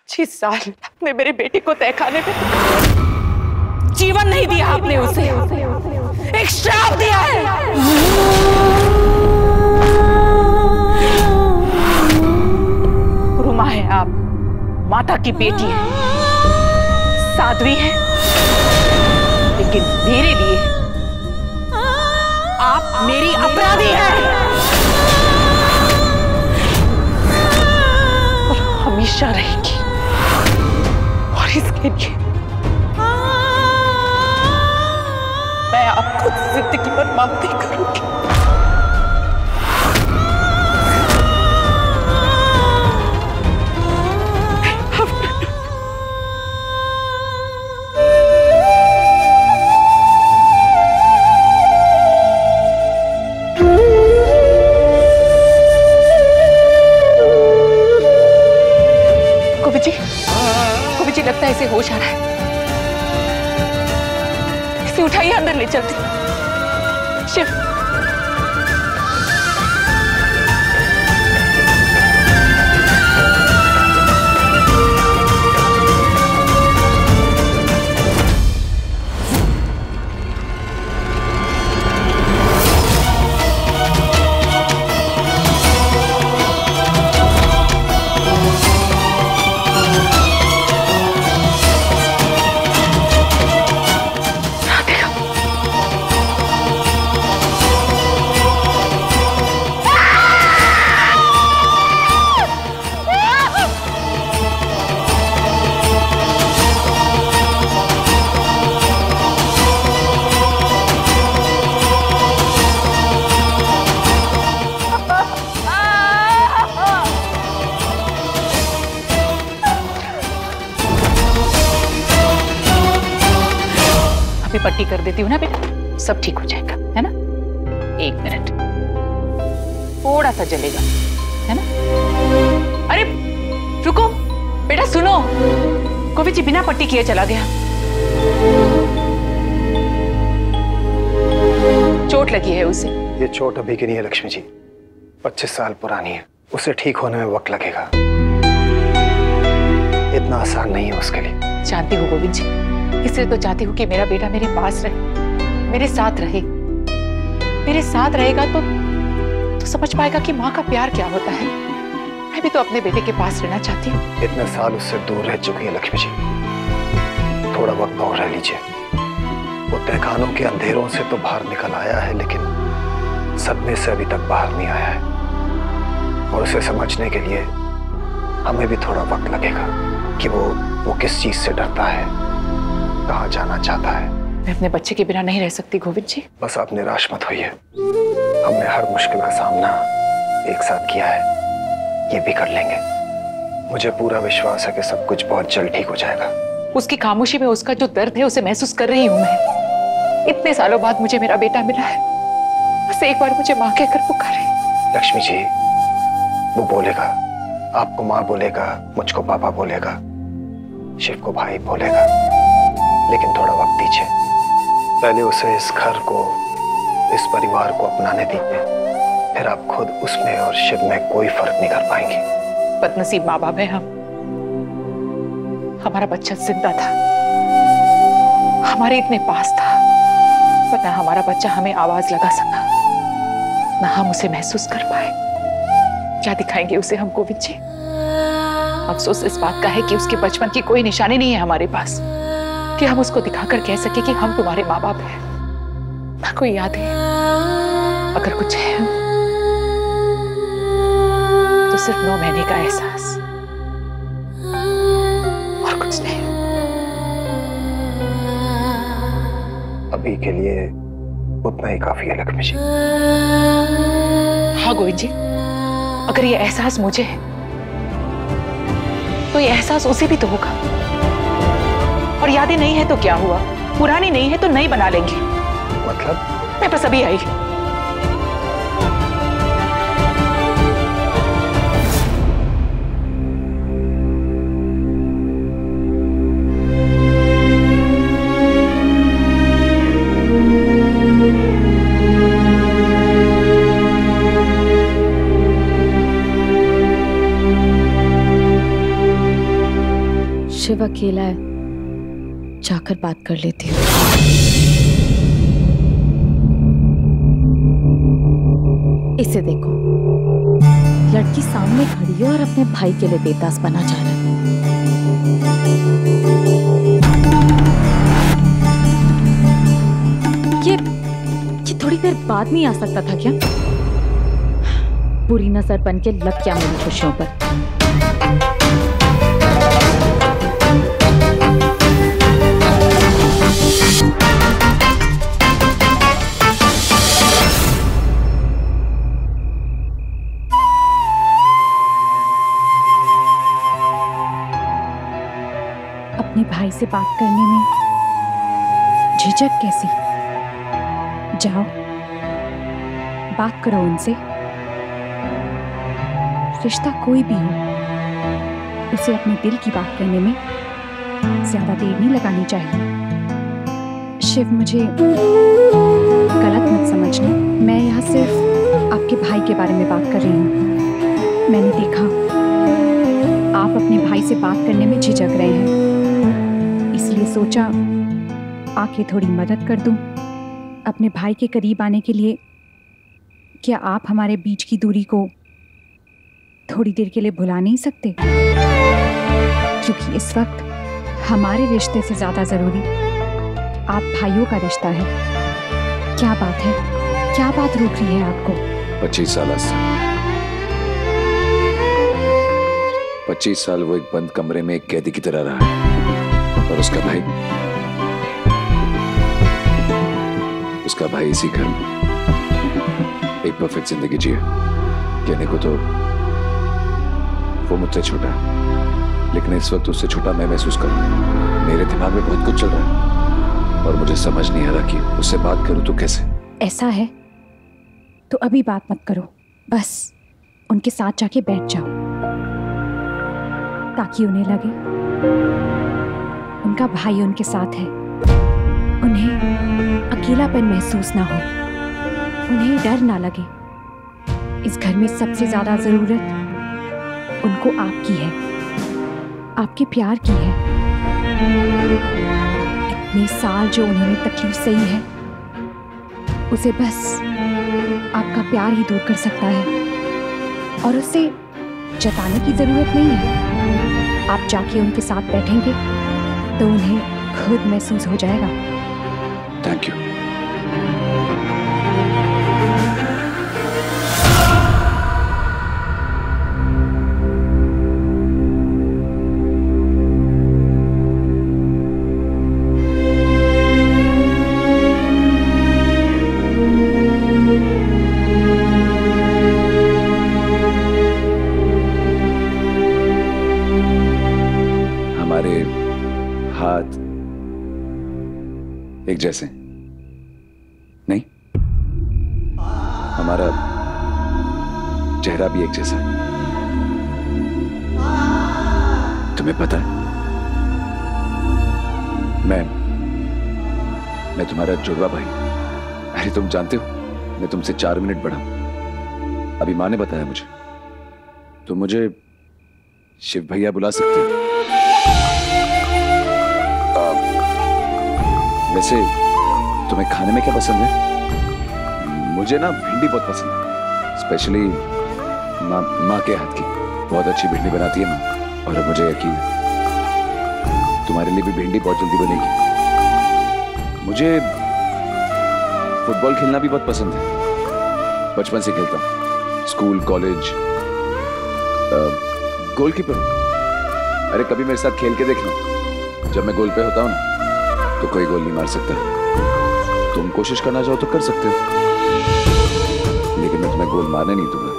25 साल आपने मेरे बेटे को तहखाने में जीवन नहीं दिया, आपने उसे एक श्राप दिया है। गुरु माँ है आप, माता की बेटी है, साध्वी है, लेकिन मेरे लिए आप मेरी अपराधी हैं और हमेशा रहेगी। और इसके लिए मैं आपको जिंदगी भर माफ नहीं करूंगी। गोविंद जी लगता है इसे होश आ रहा है। इसे उठाइए, अंदर ले चलते। शिव, अभी पट्टी कर देती हूँ ना बेटा, सब ठीक हो जाएगा, है ना। 1 मिनट, थोड़ा सा जलेगा, है ना। अरे रुको बेटा, सुनो। गोविंद जी बिना पट्टी किए चला गया। चोट लगी है उसे। ये चोट अभी की नहीं है लक्ष्मी जी, 25 साल पुरानी है। उसे ठीक होने में वक्त लगेगा, इतना आसान नहीं है उसके लिए। जानती हूँ गोविंद जी, इसलिए तो चाहती हूँ कि मेरा बेटा मेरे पास रहे, मेरे साथ रहे। मेरे साथ रहेगा तो समझ पाएगा कि माँ का प्यार क्या होता है। मैं भी तो अपने बेटे के पास रहना चाहती हूँ। इतने साल उससे दूर रह चुकी है लक्ष्मी जी, थोड़ा वक्त और रह लीजिए। वो तहखानों के अंधेरों से तो बाहर निकल आया है, लेकिन सदमे से अभी तक बाहर नहीं आया है। और उसे समझने के लिए हमें भी थोड़ा वक्त लगेगा कि वो किस चीज से डरता है, कहाँ जाना चाहता है। मैं अपने बच्चे के बिना नहीं रह सकती गोविंद जी। बस आप निराश मत होइए, हमने हर मुश्किल का सामना एक साथ किया है, ये भी कर लेंगे। मुझे पूरा विश्वास है कि सब कुछ बहुत जल्द ठीक हो जाएगा। उसकी खामोशी में उसका जो दर्द है उसे महसूस कर रही हूँ मैं। इतने सालों बाद मुझे मेरा बेटा मिला है, बस एक बार मुझे माँ कहकर पुकारे। लक्ष्मी जी, वो बोलेगा, आपको माँ बोलेगा, मुझको पापा बोलेगा, शिव को भाई बोलेगा, लेकिन थोड़ा वक्त दीजिए। पहले उसे इस घर को, इस परिवार को अपनाने दीजिए, फिर आप खुद उसमें और शिव में कोई फर्क नहीं कर पाएंगे। बदनसीब माँ बाप है हम। हमारा बच्चा जिंदा था, हमारे इतने पास था, पर ना हमारा बच्चा हमें आवाज लगा सका, ना हम उसे महसूस कर पाए। क्या दिखाएंगे उसे हम गोविंद जी? अफसोस इस बात का है कि उसके बचपन की कोई निशानी नहीं है हमारे पास कि हम उसको दिखाकर कह सके कि हम तुम्हारे माँ बाप हैं। ना कोई याद है, अगर कुछ है तो सिर्फ 9 महीने का एहसास, और कुछ नहीं। अभी के लिए उतना ही काफी है लक्ष्मी जी। हाँ गोविंद जी, अगर ये एहसास मुझे है तो ये एहसास उसे भी तो होगा। और यादें नहीं है तो क्या हुआ, पुरानी नहीं है तो नई बना लेंगे। मतलब? मैं बस अभी आई। शिव अकेला है, जाकर बात कर लेती हूँ। इसे देखो, लड़की सामने खड़ी है और अपने भाई के लिए बेतास बना जा रहा है। ये थोड़ी देर बाद नहीं आ सकता था क्या? बुरी नजर बन के लग गया मेरी खुशियों पर। अपने भाई से बात करने में झिझक कैसी? जाओ, बात करो उनसे। रिश्ता कोई भी हो, उसे अपने दिल की बात करने में ज्यादा देर नहीं लगानी चाहिए। शिव, मुझे गलत मत समझना, मैं यहाँ सिर्फ आपके भाई के बारे में बात कर रही हूँ। मैंने देखा आप अपने भाई से बात करने में झिझक रहे हैं, इसलिए सोचा आके थोड़ी मदद कर दूं। अपने भाई के करीब आने के लिए क्या आप हमारे बीच की दूरी को थोड़ी देर के लिए भुला नहीं सकते? क्योंकि इस वक्त हमारे रिश्ते से ज्यादा जरूरी आप भाइयों का रिश्ता है। क्या बात है, क्या बात रोक रही है आपको? 25 साल से 25 साल वो एक बंद कमरे में एक कैदी की तरह रहा है, और उसका भाई इसी घर में एक परफेक्ट जिंदगी जिए। कहने को तो वो मुझसे छोटा है, लेकिन इस वक्त उससे छोटा मैं महसूस कर रहा हूं। मेरे दिमाग में बहुत कुछ चल रहा है और मुझे समझ नहीं आ रहा कि उससे बात करूं तो कैसे। ऐसा है तो अभी बात मत करो, बस उनके साथ जाके बैठ जाओ, ताकि उन्हें लगे उनका भाई उनके साथ है। उन्हें अकेलापन महसूस ना हो, उन्हें डर ना लगे। इस घर में सबसे ज्यादा जरूरत उनको आपकी है, आपके प्यार की है। इतने साल जो उन्होंने तकलीफ सही है, उसे बस आपका प्यार ही दूर कर सकता है, और उसे जताने की जरूरत नहीं है। आप जाके उनके साथ बैठेंगे तो उन्हें खुद महसूस हो जाएगा। Thank you. हमारे हाथ एक जैसे नहीं, हमारा चेहरा भी एक जैसा है। तुम्हें पता है, मैं तुम्हारा जुड़वा भाई। अरे तुम जानते हो, मैं तुमसे 4 मिनट बड़ा हूं। अभी माँ ने बताया मुझे, तुम मुझे शिव भैया बुला सकते हो। वैसे तुम्हें खाने में क्या पसंद है? मुझे ना भिंडी बहुत पसंद है, स्पेशली माँ के हाथ की। बहुत अच्छी भिंडी बनाती है माँ, और अब मुझे यकीन है तुम्हारे लिए भी भिंडी बहुत जल्दी बनेगी। मुझे फुटबॉल खेलना भी बहुत पसंद है, बचपन से खेलता हूँ। स्कूल, कॉलेज, गोलकीपर हूँ। अरे कभी मेरे साथ खेल के देखना, जब मैं गोल पे होता हूँ ना, तो कोई गोल नहीं मार सकता। तुम कोशिश करना चाहो तो कर सकते हो, लेकिन मैं तुम्हें गोल मारने नहीं दूंगा।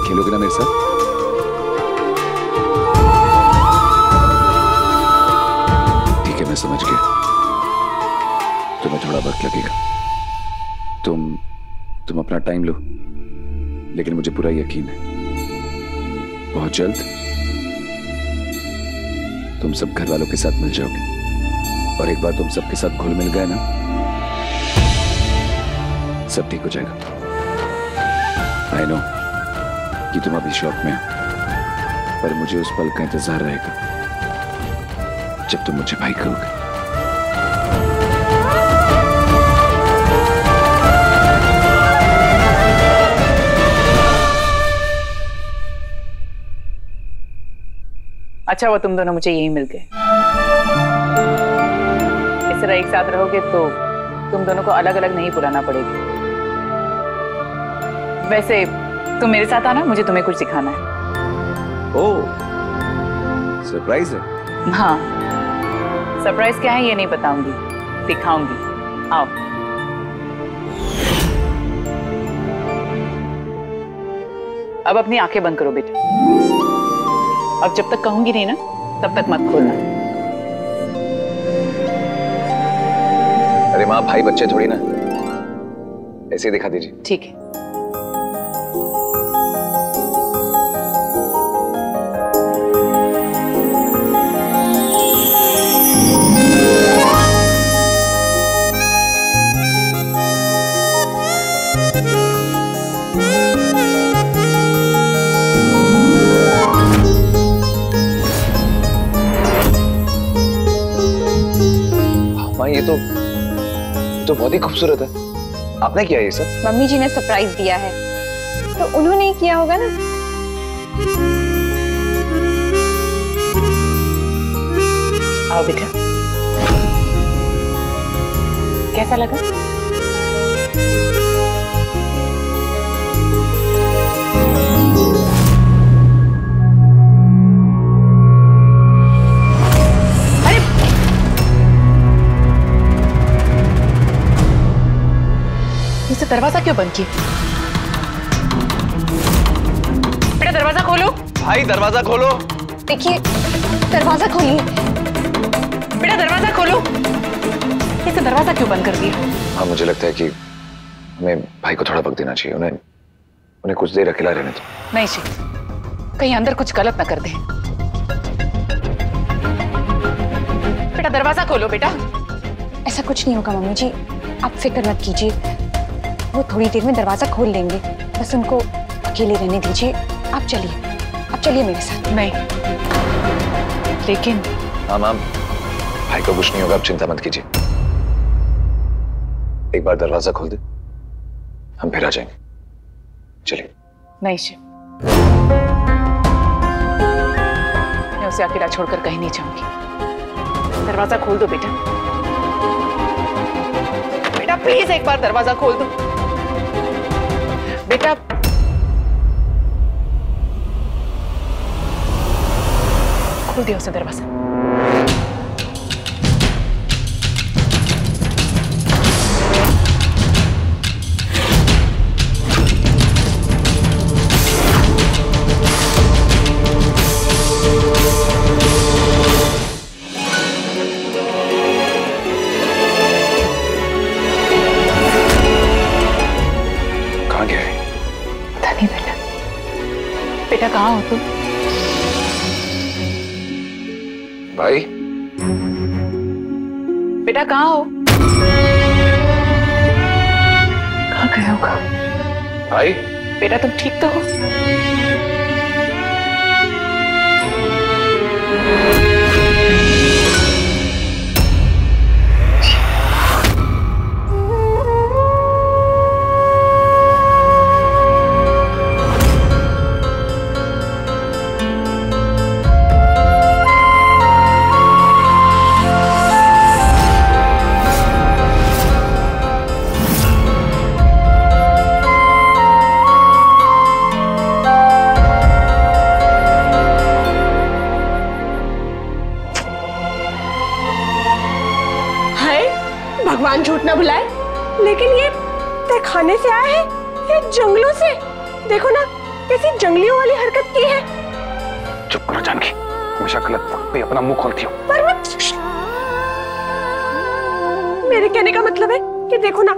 खेलोगे ना मेरे साथ? ठीक है, मैं समझ गया। तुम्हें थोड़ा वक्त लगेगा, तुम अपना टाइम लो, लेकिन मुझे पूरा यकीन है बहुत जल्द तुम सब घर वालों के साथ मिल जाओगे। और एक बार तुम सबके साथ घुल मिल गए ना, सब ठीक हो जाएगा। आई नो कि तुम अभी शौक में हो, पर मुझे उस पल का इंतजार रहेगा जब तुम मुझे भाई कहोगे। अच्छा वो तुम दोनों मुझे यही मिल गए। इस तरह एक साथ रहोगे तो तुम दोनों को अलग अलग नहीं बुलाना पड़ेगा। वैसे तुम मेरे साथ आना, मुझे तुम्हें कुछ सिखाना है। ओह, सरप्राइज है? हाँ, सरप्राइज क्या है ये नहीं बताऊंगी, दिखाऊंगी। आओ। अब अपनी आंखें बंद करो बेटा। अब जब तक कहूंगी नहीं ना तब तक मत खोलना। अरे माँ, भाई बच्चे थोड़ी ना, ऐसे ही दिखा दीजिए। ठीक है। माँ, ये तो बहुत ही खूबसूरत है। आपने किया ये सब? मम्मी जी ने सरप्राइज दिया है तो उन्होंने ही किया होगा ना। आओ बेटा, कैसा लगा? इसे दरवाजा क्यों बंद किया? बेटा दरवाजा खोलो। भाई दरवाजा खोलो। देखिए, दरवाजा खोलिए। बेटा दरवाजा खोलो। इसे दरवाजा क्यों बंद कर दिया? हाँ, मुझे लगता है कि हमें भाई को थोड़ा वक्त देना चाहिए। उन्हें कुछ देर अकेला रहने दो। नहीं शिव, कहीं अंदर कुछ गलत ना कर दे। बेटा दरवाजा खोलो बेटा। ऐसा कुछ नहीं होगा मम्मी जी, आप फिक्र मत कीजिए। वो थोड़ी देर में दरवाजा खोल लेंगे, बस उनको अकेले रहने दीजिए। आप चलिए मेरे साथ। नहीं, लेकिन हाँ माम, भाई को कुछ नहीं होगा, आप चिंता मत कीजिए। एक बार दरवाजा खोल दे, हम फिर आ जाएंगे। चलिए। नहीं शिव, मैं उसे अकेला छोड़कर कहीं नहीं जाऊंगी। दरवाजा खोल दो बेटा। बेटा प्लीज एक बार दरवाजा खोल दो बेटा। खोल दिया उसे दरवाजा। बेटा कहाँ हो तुम? भाई बेटा कहाँ हो? कहाँ गया होगा? भाई बेटा तुम ठीक तो हो? भगवान झूठ ना बुलाए, लेकिन ये तहखाने से आया है या जंगलों से? देखो ना कैसी जंगलियों वाली हरकत की है। चुप करो जानकी, हमेशा गलत वक्त पे अपना मुंह खोलती हो। पर मेरे कहने का मतलब है कि देखो ना,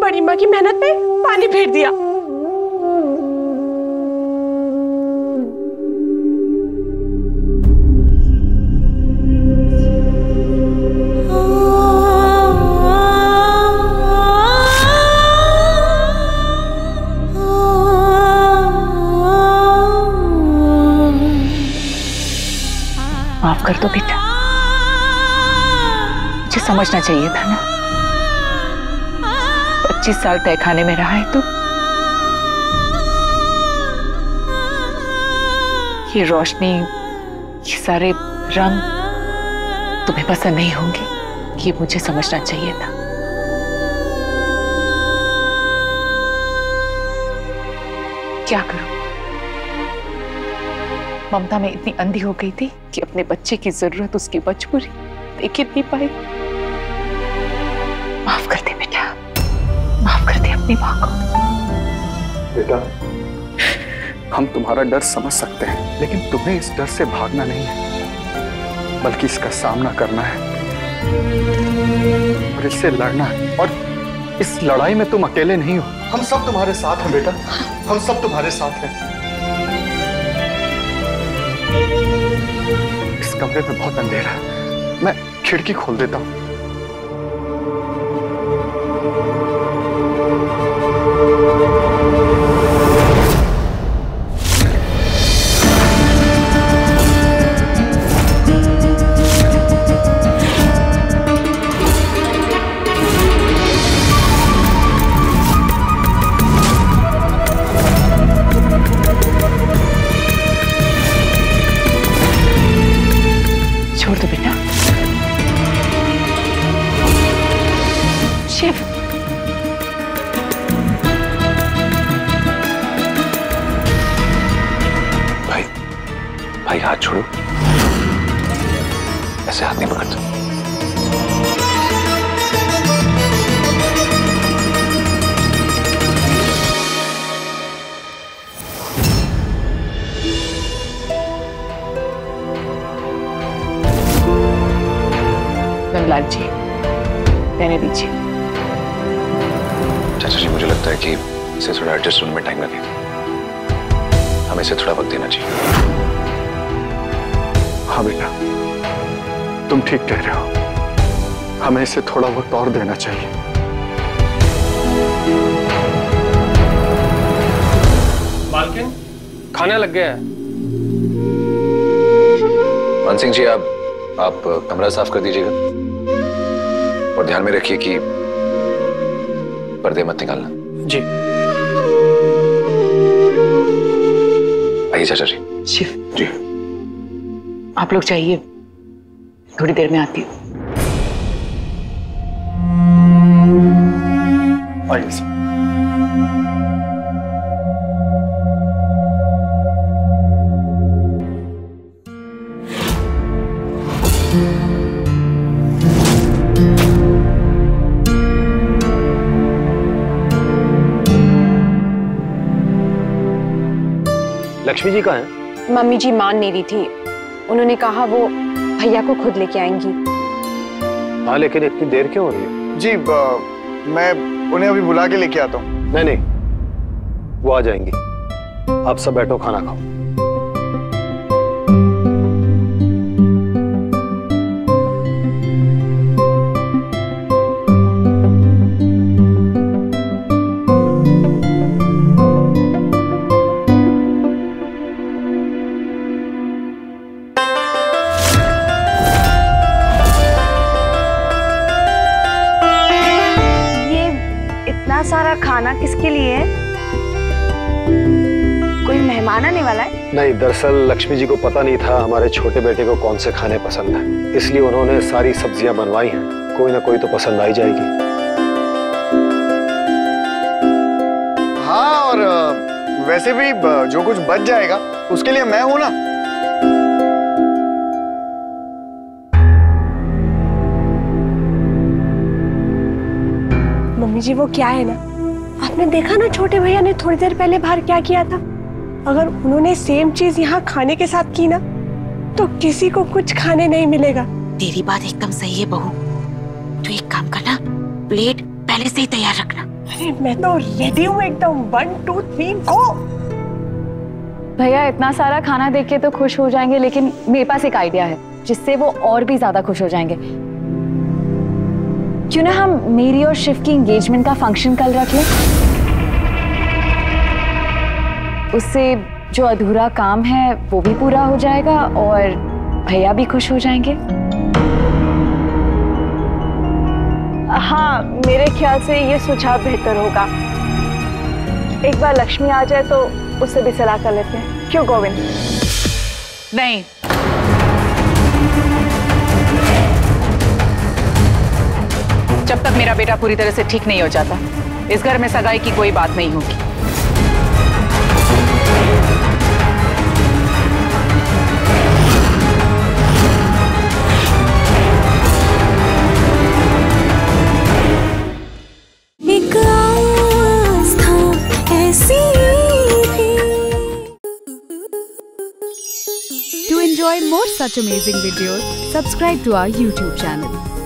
बड़ी माँ की मेहनत पे पानी फेर दिया। माफ कर दो बेटा, मुझे समझना चाहिए था ना। 25 साल तय खाने में रहा है तो ये रोशनी, ये सारे रंग तुम्हें पसंद नहीं होंगे, ये मुझे समझना चाहिए था। क्या करूं? ममता में इतनी अंधी हो गई थी कि अपने बच्चे की जरूरत उसकी मजबूरी देख नहीं पाई। माफ कर दे बेटा, माफ कर दे अपनी मां को। बेटा, हम तुम्हारा डर समझ सकते हैं, लेकिन तुम्हें इस डर से भागना नहीं है, बल्कि इसका सामना करना है और इससे लड़ना है। और इस लड़ाई में तुम अकेले नहीं हो, हम सब तुम्हारे साथ हैं बेटा, हम सब तुम्हारे साथ हैं। इस कमरे में बहुत अंधेरा है, मैं खिड़की खोल देता हूं। छोड़ दो बेटा। शिव, भाई, भाई हाथ छोड़ो, ऐसे हाथ नहीं पकड़ते। नंदलाल जी, रहने दीजिए। चाचा जी, मुझे लगता है कि इसे थोड़ा एडजस्ट होने में टाइम लगेगा, हमें इसे थोड़ा वक्त देना चाहिए। हाँ बेटा, तुम ठीक कह रहे हो, हमें इसे थोड़ा वक्त और देना चाहिए। मालकिन, खाना लग गया है। मान सिंह जी, आप कमरा साफ कर दीजिएगा और ध्यान में रखिए कि पर्दे मत निकालना। जी। आइए चाचा जी। शिव जी। आप लोग जाइए, थोड़ी देर में आती हूँ। आइए सर। लक्ष्मी जी कहाँ हैं? मम्मी जी मान नहीं रही थी, उन्होंने कहा वो भैया को खुद लेके आएंगी। हाँ, लेकिन इतनी देर क्यों हो रही है? जी मैं उन्हें अभी बुला के लेके आता हूँ। नहीं नहीं, वो आ जाएंगी। आप सब बैठो, खाना खाओ। सारा खाना किसके लिए है? कोई मेहमान आने वाला है? नहीं, दरअसल लक्ष्मी जी को पता नहीं था हमारे छोटे बेटे को कौन से खाने पसंद है, इसलिए उन्होंने सारी सब्जियां बनवाई हैं। कोई ना कोई तो पसंद आई जाएगी। हाँ, और वैसे भी जो कुछ बच जाएगा उसके लिए मैं हूं ना। मम्मी जी, वो क्या है ना, आपने देखा ना छोटे भैया ने थोड़ी देर पहले बाहर क्या किया था। अगर उन्होंने सेम चीज यहाँ खाने के साथ की ना तो किसी को कुछ खाने नहीं मिलेगा। तेरी बात एकदम सही है बहू, तू एक काम करना, प्लेट पहले से ही तैयार रखना। अरे मैं तो रेडी हूँ एकदम। 1 2 3 गो। भैया इतना सारा खाना देख के तो खुश हो जाएंगे, लेकिन मेरे पास एक आइडिया है जिससे वो और भी ज्यादा खुश हो जाएंगे। क्यों ना हम मेरी और शिव की एंगेजमेंट का फंक्शन कल रख लें? उससे जो अधूरा काम है वो भी पूरा हो जाएगा और भैया भी खुश हो जाएंगे। हाँ, मेरे ख्याल से ये सुझाव बेहतर होगा। एक बार लक्ष्मी आ जाए तो उससे भी सलाह कर लेते हैं। क्यों गोविंद? नहीं, जब तक मेरा बेटा पूरी तरह से ठीक नहीं हो जाता, इस घर में सगाई की कोई बात नहीं होगी। एक आस्था ऐसी भी। To enjoy more such amazing videos, subscribe to our YouTube channel.